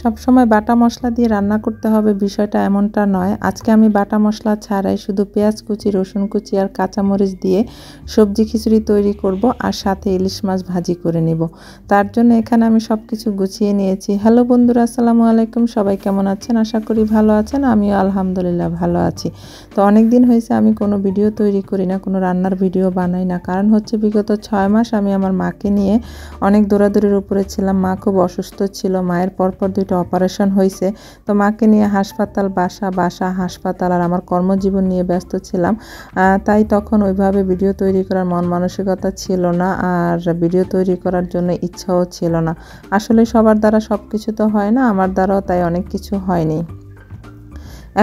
সব সময় বাটা মশলা দিয়ে রান্না করতে হবে বিষয়টা এমনটা নয়। আজকে আমি বাটা মশলা ছাড়াই শুধু পেঁয়াজ কুচি, রসুন কুচি আর কাঁচামরিচ দিয়ে সবজি খিচুড়ি তৈরি করব আর সাথে ইলিশ মাছ ভাজি করে নেব। তার জন্য এখানে আমি সব কিছু গুছিয়ে নিয়েছি। হ্যালো বন্ধুরা, আসসালামু আলাইকুম। সবাই কেমন আছেন? আশা করি ভালো আছেন। আমিও আলহামদুলিল্লাহ ভালো আছি। তো অনেক দিন হয়েছে আমি কোনো ভিডিও তৈরি করি না, কোনো রান্নার ভিডিও বানাই না। কারণ হচ্ছে বিগত 6 মাস আমি আমার মাকে নিয়ে অনেক দৌড়াদৌড়ির উপরে ছিলাম। মা খুব অসুস্থ ছিল, মায়ের পরপর 2টা অপারেশন হয়েছে। তো মাকে নিয়ে হাসপাতাল, বাসা হাসপাতাল আর আমার কর্মজীবন নিয়ে ব্যস্ত ছিলাম। তাই তখন ওইভাবে ভিডিও তৈরি করার মন মানসিকতা ছিল না, আর ভিডিও তৈরি করার জন্য ইচ্ছাও ছিল না। আসলে সবার দ্বারা সব কিছু তো হয় না, আমার দ্বারাও তাই অনেক কিছু হয়নি।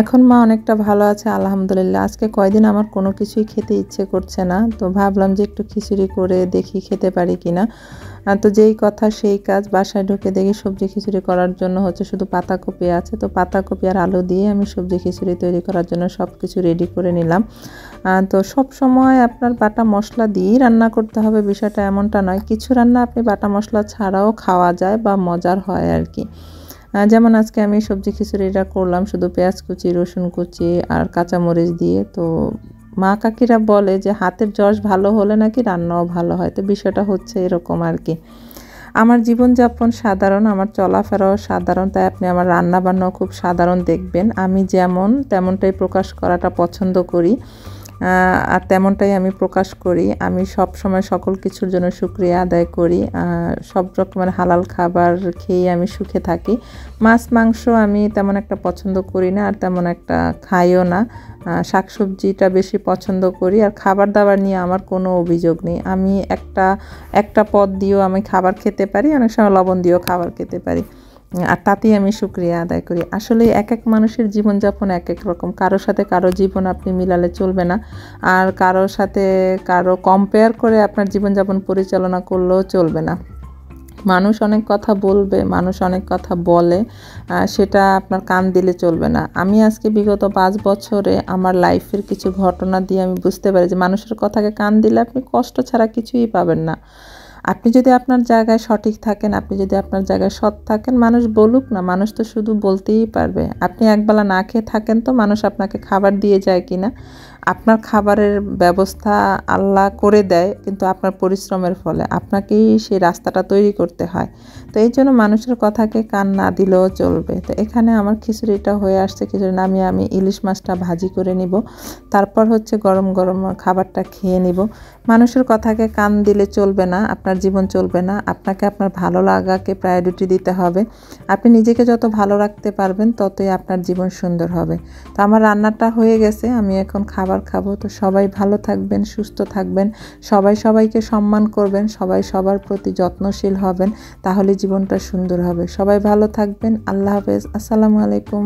এখন মা অনেকটা ভালো আছে আলহামদুলিল্লাহ। আজকে কয়দিন আমার কোনো কিছুই খেতে ইচ্ছে করছে না, তো ভাবলাম যে একটু খিচুড়ি করে দেখি খেতে পারি কিনা। তো যেই কথা সেই কাজ, বাসায় ঢুকে দেখি সবজি খিচুড়ি করার জন্য হচ্ছে শুধু পাতাকপি আছে। তো পাতাকপি আর আলু দিয়ে আমি সবজি খিচুড়ি তৈরি করার জন্য সব কিছু রেডি করে নিলাম। তো সব সময় আপনার বাটা মশলা দিয়েই রান্না করতে হবে বিষয়টা এমনটা নয়। কিছু রান্না আপনি বাটা মশলা ছাড়াও খাওয়া যায় বা মজার হয় আর কি। যেমন আজকে আমি সবজি খিচুড়িটা করলাম শুধু পেঁয়াজ কুচি, রসুন কুচি আর কাঁচামরিচ দিয়ে। তো মা কাকিরা বলে যে হাতের যশ ভালো হলে নাকি রান্নাও ভালো হয়। তো বিষয়টা হচ্ছে এরকম আর কি। আমার জীবনযাপন সাধারণ, আমার চলাফেরাও সাধারণ, তাই আপনি আমার রান্না বান্নাও খুব সাধারণ দেখবেন। আমি যেমন তেমনটাই প্রকাশ করাটা পছন্দ করি, আর তেমনটাই আমি প্রকাশ করি। আমি সব সময় সকল কিছুর জন্য শুকরিয়া আদায় করি। সব রকমের হালাল খাবার খেয়ে আমি সুখে থাকি। মাছ মাংস আমি তেমন একটা পছন্দ করি না, আর তেমন একটা খাইও না। শাকসবজিটা বেশি পছন্দ করি, আর খাবার দাবার নিয়ে আমার কোনো অভিযোগ নেই। আমি একটা পদ দিয়েও আমি খাবার খেতে পারি, অনেক সময় লবণ দিয়েও খাবার খেতে পারি, আর তাতেই আমি শুকরিয়া আদায় করি। আসলে এক এক মানুষের জীবনযাপন এক এক রকম। কারোর সাথে কারো জীবন আপনি মিলালে চলবে না, আর কারোর সাথে কারো কম্পেয়ার করে আপনার জীবনযাপন পরিচালনা করলেও চলবে না। মানুষ অনেক কথা বলবে, মানুষ অনেক কথা বলে, সেটা আপনার কান দিলে চলবে না। আমি আজকে বিগত 5 বছরে আমার লাইফের কিছু ঘটনা দিয়ে আমি বুঝতে পারি যে মানুষের কথাকে কান দিলে আপনি কষ্ট ছাড়া কিছুই পাবেন না। আপনি যদি আপনার জায়গায় সঠিক থাকেন, আপনি যদি আপনার জায়গায় সৎ থাকেন, মানুষ বলুক না, মানুষ তো শুধু বলতেই পারবে। আপনি একবেলা না খেয়ে থাকেন, তো মানুষ আপনাকে খাবার দিয়ে যায় কিনা? আপনার খাবারের ব্যবস্থা আল্লাহ করে দেয়, কিন্তু আপনার পরিশ্রমের ফলে আপনাকেই সেই রাস্তাটা তৈরি করতে হয়। তো এই জন্য মানুষের কথাকে কান না দিলেও চলবে। তো এখানে আমার খিচুড়িটা হয়ে আসছে, খিচুড়ি নামিয়ে আমি ইলিশ মাছটা ভাজি করে নিব। তারপর হচ্ছে গরম গরম খাবারটা খেয়ে নিব। মানুষের কথাকে কান দিলে চলবে না, আপনার জীবন চলবে না। আপনাকে আপনার ভালো লাগাকে প্রায়োরিটি দিতে হবে। আপনি নিজেকে যত ভালো রাখতে পারবেন ততই আপনার জীবন সুন্দর হবে। তো আমার রান্নাটা হয়ে গেছে, আমি এখন খাবার খাবো। তো সবাই ভালো থাকবেন, সুস্থ থাকবেন, সবাই সবাইকে সম্মান করবেন, সবাই সবার প্রতি যত্নশীল হবেন, তাহলে জীবনটা সুন্দর হবে। সবাই ভালো থাকবেন। আল্লাহ হাফেজ। আসসালামু আলাইকুম।